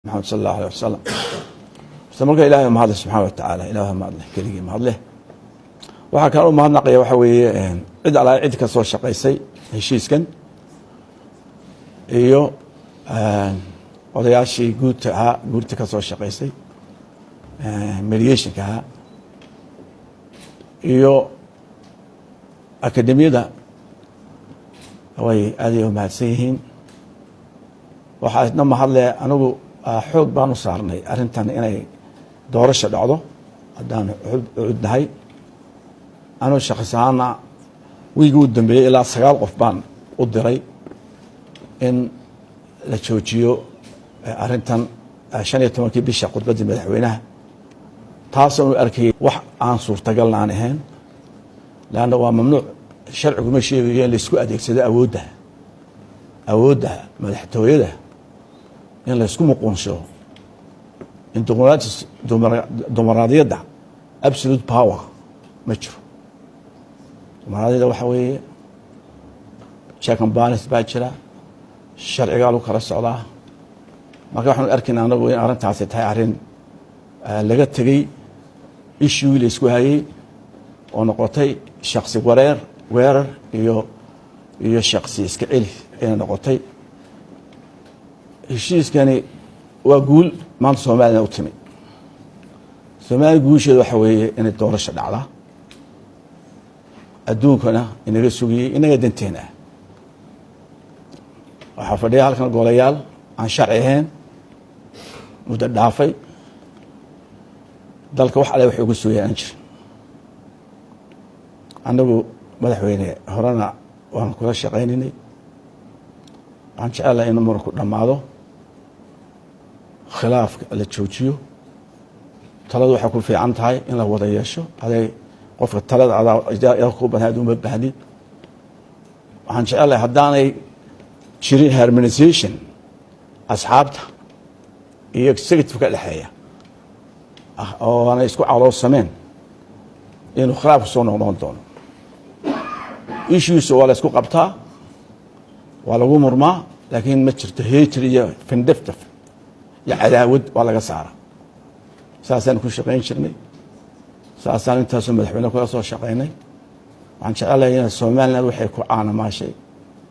محمد صلى الله عليه وسلم استمرك إلهي ما هذا سبحانه وتعالى إلهي ما هذا كليه ما هذا waxa kale oo mahadnaqaya waxa weeye cid ala cid ka soo shaqeysay heshiiskan iyo odayaashii guurta ka soo shaqeysay mediation-ka iyo akademiyada way aad u mahadsan yihiin waxa isna mahadle anigu xoog baan u saarnay arintan inay doorasho dhacdo hadaan cudnahay أنا شخص أنا ويجود دمبي إلى سجال قفبان قدري إن لتشوجيو أرنتن عشان يتمكن بيش قد بدي مدحوينها تاسو أركي وح عنصر تقلنا عنهن لأنه هو ممنوع شرع مشي اللي سكوا أديك سيدا أودها مدحتويده يعني اللي سكوا مقونشوا إن دمرات ده absolute power مشرو وهذا وحوي شاكن بالانس باجرا الشرعي قالوا كلا سocdaa marka waxaan arkaynaa anagu in arintaasi tahay arin laga tagay issue la isku hayay oo noqotay shakhsi weerar iyo shakhsi iska celi ay noqotay heshiiskani waa guul maanta Soomaaliya u timid Soomaaliya guusheedu waxa weeye in doorasho dhacdo adduunkana inaga sugiyay inaga danteena waxa fadhiya halkan golayaal aan sharci ahayn muddo dhaafay dalka wax alle wuxuu ku sugayaan jir anagu madaxweyne horena waan kula shaqeynay aan jecelahay in marku dhamaado khilaafka la joojiyo taladu waxa ku fiican tahay in la wada yeesho haday qofka talada adaa ku banaad uma baahnid waxaan jecelahay haddaanay jirin harmonization asxaabta iyo executive ka dhaxeeya oo aan isku caloosameen inuu khilaaf soo noqon doono issues waa la isku qabtaa waa lagu murmaa laakiin ma jirto hatred iyo vindictive ya cadaawad waa laga saara saasaan ku shaqeyn jirnay saasaan intaas madaxweyne kula soo shaqeynay waxaan jecelahay in Soomaaliland waxay ku caanamashay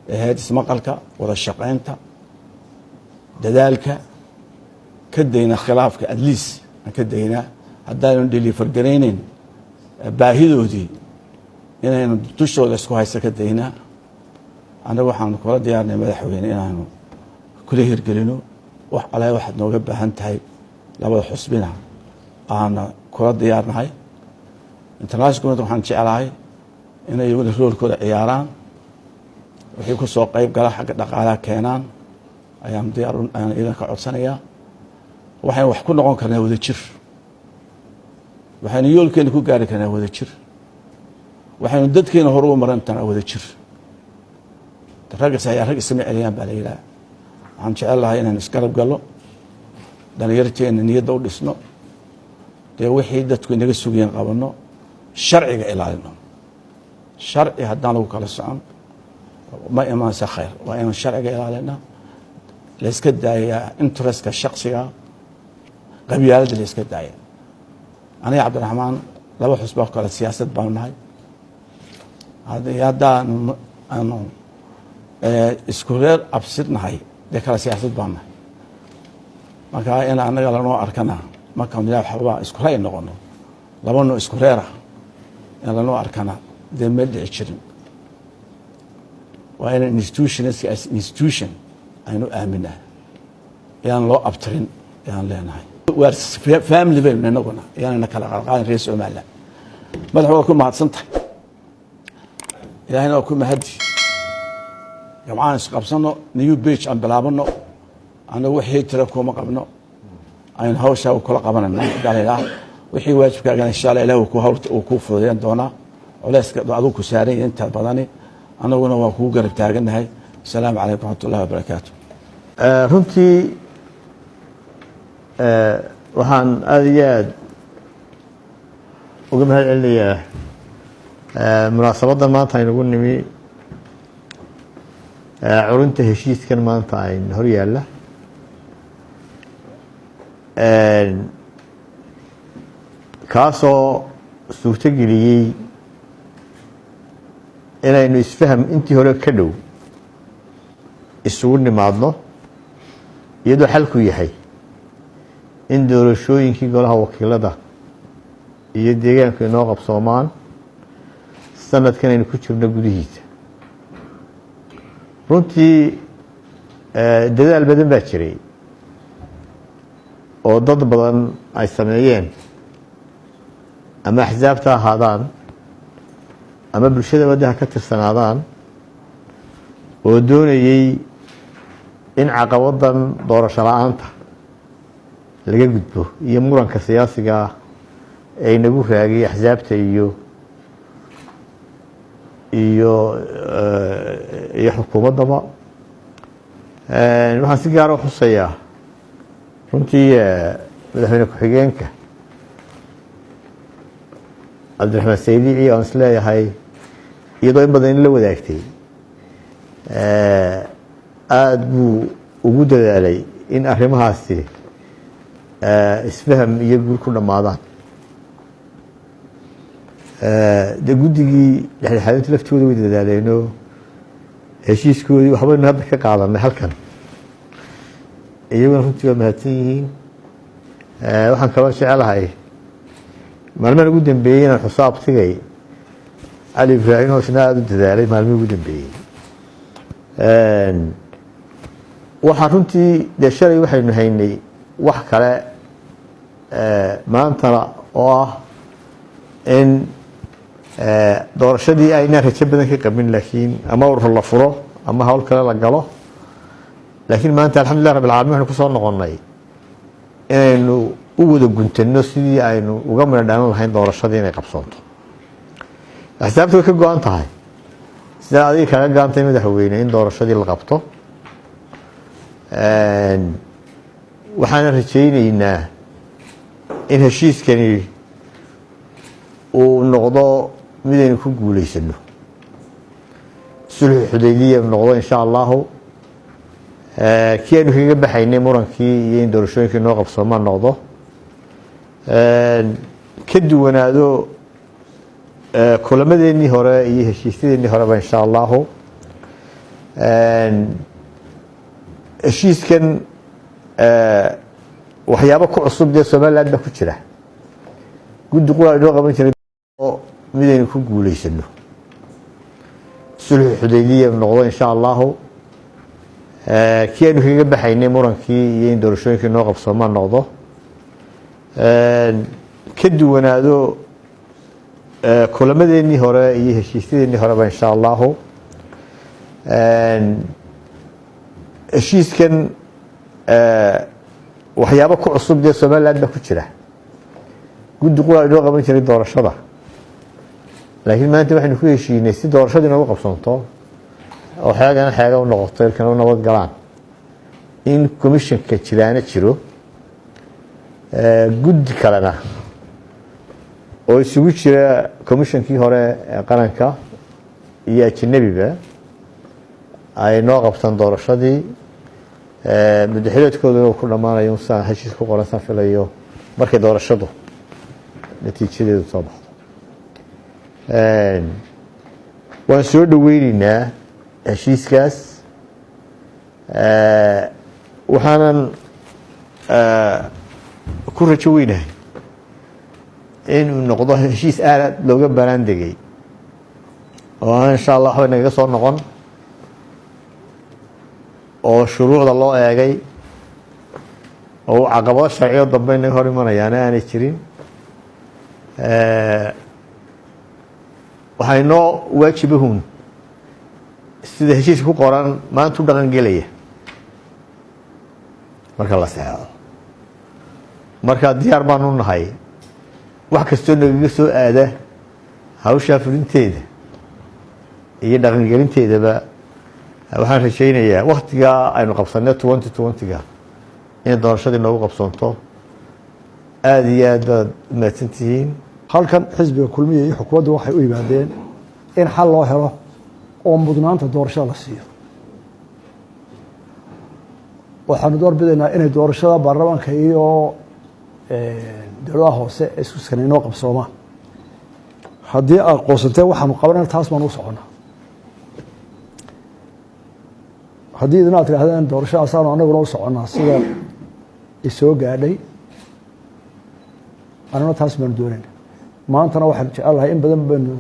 ismaqalka wada shaqeynta dadaalka ka dayna khilaafka at least ka dayna haddaan deliver gareynin baahidoodii inaynu tushooda isku haysa ka dayna anagu waxaan kula diyaarnay madaxweyne inaanu kula hirgelino wax alle waxaad nooga baahan tahay labada xusbina aan kula diyaarnahay international waxaan jecelahay inay roolkooda ciyaaraan wixii ku soo qayb gala xagga dhaqaalaha keenaan ayaan diyaar idan ka codsanayaa waxaan wax ku noqon karnaa wada jir waxaan yoolkeena ku gaari karnaa wada jir waxaan dadkeena hor u marantaa wada jir rag isma celiyaan baa leeyahay waxaan jecelahay inaan isgarab galo dhalinyarteena niyadda u dhisno dee wixii dadku inaga sugayeen qabano sharciga ilaalino sharci haddaan lagu kala socon ma imaanaysa khayr waa inaan sharciga ilaalina la iska daayaa interestka shakhsiga qabyaaladda la iska daaya aniga cabdiraxmaan laba xusba kale siyaasad baan nahay haddaan aanu isku reer absidnahay dee kala siyaasad baan nahay marka in anaga lanoo arkana markaan waxba isku ray noqono labano isku reera in lanoo arkana dee ma dhici jirin waa in institution aynu aaminaa yaan loo abtirin yaan leenahay waa family baynu inaguna yaanayna kala qalqaalin reer Soomaaliland madaxweyne waa ku mahadsantahay ilaahayna waa ku mahadi jamcaan isqabsano new page aan bilaabano anagu wixii tira kuma qabno aynu hawsha kula qabanayna galay wixii waajibkaaga insha Allah Ilaahay ku fududeyn doona culayska adigu ku saaran inta badani anaguna waa ku garab taaganahay assalaamu calaykum warahmatullaahi wabarakaatuh runtii waxaan aad iyo aad uga mahad celinayaa munaasabaddan maanta aynugu nimi curinta heshiiskan maanta aynu hor yaalla kaasoo suurto geliyey inaynu isfaham intii hore ka dhow isugu nimaadno iyadoo xalku yahay in doorashooyinkii golaha wakiilada iyo deegaanku inoo qabsoomaan sanadkan aynu ku jirno gudihiisa. runtii dadaal badan baa jiray oo dad badan ay sameeyeen, ama axsaabta ahaadaan ama bulshada waddaha ka tirsanaadaan, oo doonayey in caqabadan doorasho la-aanta laga gudbo iyo muranka siyaasiga ay nagu raagay axsaabta iyo xukuumaddaba. waxaan si gaara u xusayaa runtii madaxweyne ku-xigeenka cabdiraxmaan saydici aan is leeyahay iyadoo in badan in la wadaagtay aada buu ugu dadaalay in arrimahaasi isfaham iyo guul ku dhammaadaan. dee guddigii dhexdhexaadinta laftooda way dadaaleenoo heshiiskoodii waxbaynu hadda ka qaadanay halkan, iyaguna runtii waa mahadsan yihiin. waxaan kaloo jecelahay maalmahan ugu dambeeyey inaan xusaab tigay cali ibraahim oo isna aada u dadaalay maalmihii ugu dambeeyey. waxaa runtii dee shalay waxaynu haynay wax kale maantana oo ah in doorashadii aynaan rajo badan ka qabin, laakiin ama urur la furo ama hawl kale la galo. laakiin maanta alxamdulilah rabbil caalamiin waxaynu kusoo noqonnay inaynu u wada guntano sidii aynu uga midho dhalan lahayn doorashadii inay qabsoonto. axsaabta way ka go-an tahay sidaa adiga kaga gaantay madaxweyne in doorashadii la qabto. waxaana rajayneynaa in heshiiskani uu noqdo midaynu ku guuleysano, sulxu xudaybiya noqdo insha allahu, kii aynu kaga baxaynay murankii iyo in doorashooyinkii noo qabsoomaan noqdo, ka duwanaado kulamadeenii hore iyo heshiisyadeenii horeba insha allahu. heshiiskan waxyaabo ku cusub dee somaliland baa ku jira. guddi qura inoo qaban jiray midaynu ku guuleysano, sulxu xudaybiya noqdo insha allahu, kii aynu kaga baxaynay murankii iyo in doorashooyinkii noo qabsoomaan noqdo, ka duwanaado kulamadeenii hore iyo heshiisyadeenii horeba insha allahu. heshiiskan waxyaabo ku cusub dee somaliland baa ku jira. guddi qura inoo qaban jiray doorashada, laakiin maanta waxaynu ku heshiinay si doorashadii noogu qabsoonto oo xeegana xeega u noqoto ilkana u nabad galaan, in commissionka jiraana jiro, guddi kalena oo isugu jira commissionkii hore ee qaranka iyo ajanabiba ay noo qabtaan doorashadii. madaxweydkooduna uu ku dhammaanayo saan heshiis ku qoran saan filayo markay doorashadu natiijadeedu soo baxdo. waan soo dhaweyneynaa heshiiskaas, waxaanan ku rajo weynahay inuu noqdo heshiis aad looga banaan degay oo aan insha allah waxba nagaga soo noqon, oo shuruucda loo eegay, oo caqabado sharciyo dambe inaga hor imanayaana aanay jirin. waxaa inoo waajibahuun sida heshiiska ku qoran maanta u dhaqan gelaya marka la saxeexo. marka diyaar baan u nahay wax kastoo nagaga soo aada hawshaa fulinteeda iyo dhaqangelinteedaba. waxaan rajaynayaa waktigaa aynu qabsanay 2020ga in doorashadii noogu qabsoonto. aada iyo aad baad mahadsantihiin. halkan xisbiga kulmiya iyo xukuumaddu waxay u yimaadeen in xal loo helo oo mudnaanta doorashada la siiyo. waxaanu doorbidaynaa inay doorashada baarlamaanka iyo dowladaha hoose ee isku sanaynoo qabsoomaan haddii aad qoosantee waxaanu qabanayna taas baanu u soconnaa haddii idin aad tidhahdeen doorashadaasaanu annaguna u soconnaa sida isoo gaadhay annuna taas baanu doonayna maantana waxaanu jecelahay in badan baynu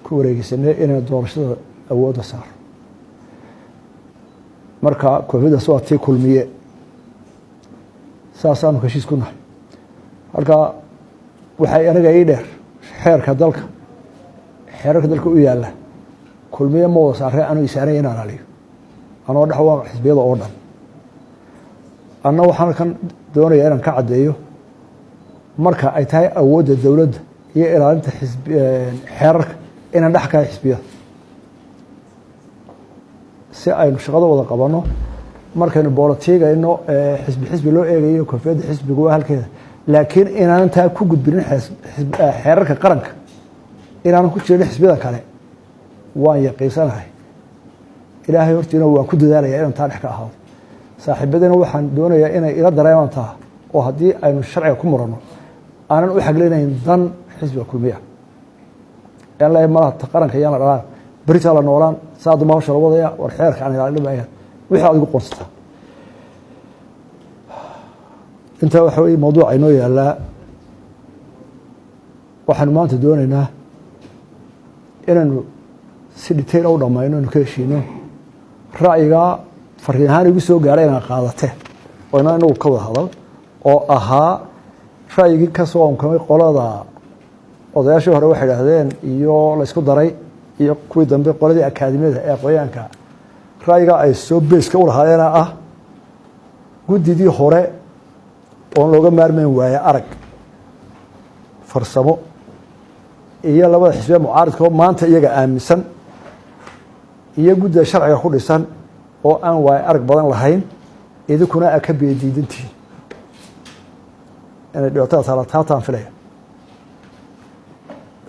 ku wareegeysanay inaynu doorashada awoodda saaro marka kooxdaas waa tii kulmiye saasaanu heshiis ku nahay halka waxay anaga ii dheer xeerarka dalka u yaalla kulmiye ma wada saaree anu isaanay inaan aliyo anoo dhex waa xisbiyada oo dhan anna waxaan kan doonaya inaan ka caddeeyo marka ay tahay awoodda dowladda iyo ilaalinta xeerarka inaan dhex kahay xisbiyada si aynu shaqada wada qabanno markaynu boolotiigayno xisbi loo eegayo koofiyadda xisbiga waa halkeeda laakiin inaanan taa ku gudbinin xeerarka qaranka inaanan ku jirin xisbiyada kale waan yaqiinsanahay ilaahay hortiina waan ku dadaalaya inaan taa dhex ka ahaado saaxiibadina waxaan doonayaa inay ila dareemaan taa oo haddii aynu sharciga ku muranno aanan u xaglinayn dan xisbiga kulmiya aan leeyahay malaha ta qaranka yaan la dhalaan beritaa la noolaan saadu ma hawsha la wadaya war xeerka aan ilaalinayaan wixii aad igu qoonsataa intaa waxa weeye mawduuca inoo yaallaa waxaanu maanta doonaynaa inaynu si detail u dhammayno inu ka heshiino ra'yigaa fariin ahaan igu soo gaadhay inaad qaadateen oo inaan inagu ka wada hadal oo ahaa ra'yigii ka soo onkamay qolada odayaashii hore waxay idhaahdeen iyo laysku daray iyo kuwii dambe qoladii akaadimiyada ee aqoonyahanka ra'yigaa ay soo beeska u lahaadeena ah guddidii hore oon looga maarmayn waaye arag farsamo iyo labada xisbiya mucaaridkao maanta iyaga aaminsan iyo guddida sharciga ku dhisan oo aan waaye arag badan lahayn idinkuna a ka beediidantihiin inay dhibaatada taataan filaya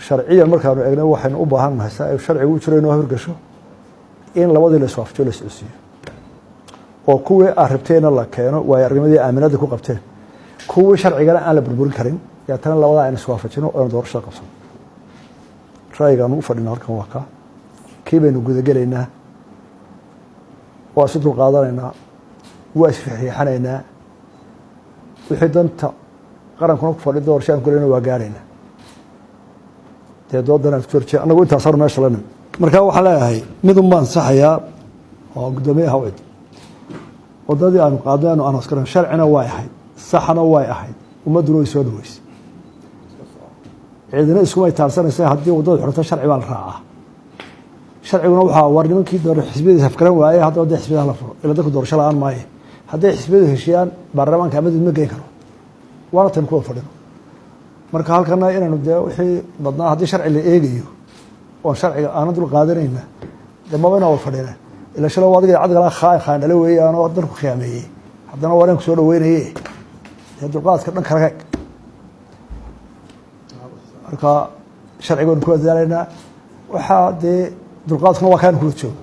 sharciyan markaanu eegna waxaynu u baahan nahay si ay sharcigu u jiro inoo hirgasho in labadii la iswaafajiyo la iscodsiiyo oo kuwii aad rabteenna la keeno waayo arrimadii aaminada ku qabteen kuwii sharcigana aan la burburin karin deetana labadaa aynu iswaafajino oynu doorashada qabsano ra'yigaanu u fadhina halkan waa kaa kii baynu gudagelaynaa waa isu dulqaadanaynaa waa isriixriixanaynaa wixii danta qarankuna ku fadhi doorasho aan kulayna waa gaaraynaa dee doodan aan isku horjee annagu intaasaanu meesha la nim markaa waxaan leeyahay midun baan saxayaa oo guddoomiyaha u cid waddadii aanu qaadnay aanu anaskaran sharcina way ahayd saxna way ahayd ummadduna way soo dhaweysay ciidina iskumay taabsanaysa haddii waddada xurata sharci baa la raacaa sharciguna waxaa war nimankii xisbiyadiis afgaran waayey haddaba dee xisbiyadaha la furo ila dadku doorasho la-aan maaye hadday xisbiyadu heshiiyaan baarlamaanka amadid ma geyn karo waana tan kuwa fadhino marka halkana inaynu dee wixii badnaa haddii sharci la eegayo oon sharciga aanan dul qaadanayna dee maba inaa wad fadhina ila shalo adiga cadgalaa khaandhale weeye aanoo dalku khiyaameeyey haddana waa inaan ku soo dhaweynaye dee dulqaadka dhan kala eeg marka sharciga waynu ku wadaalaynaa waxaa dee dulqaadkuna waa kaanu kula joogo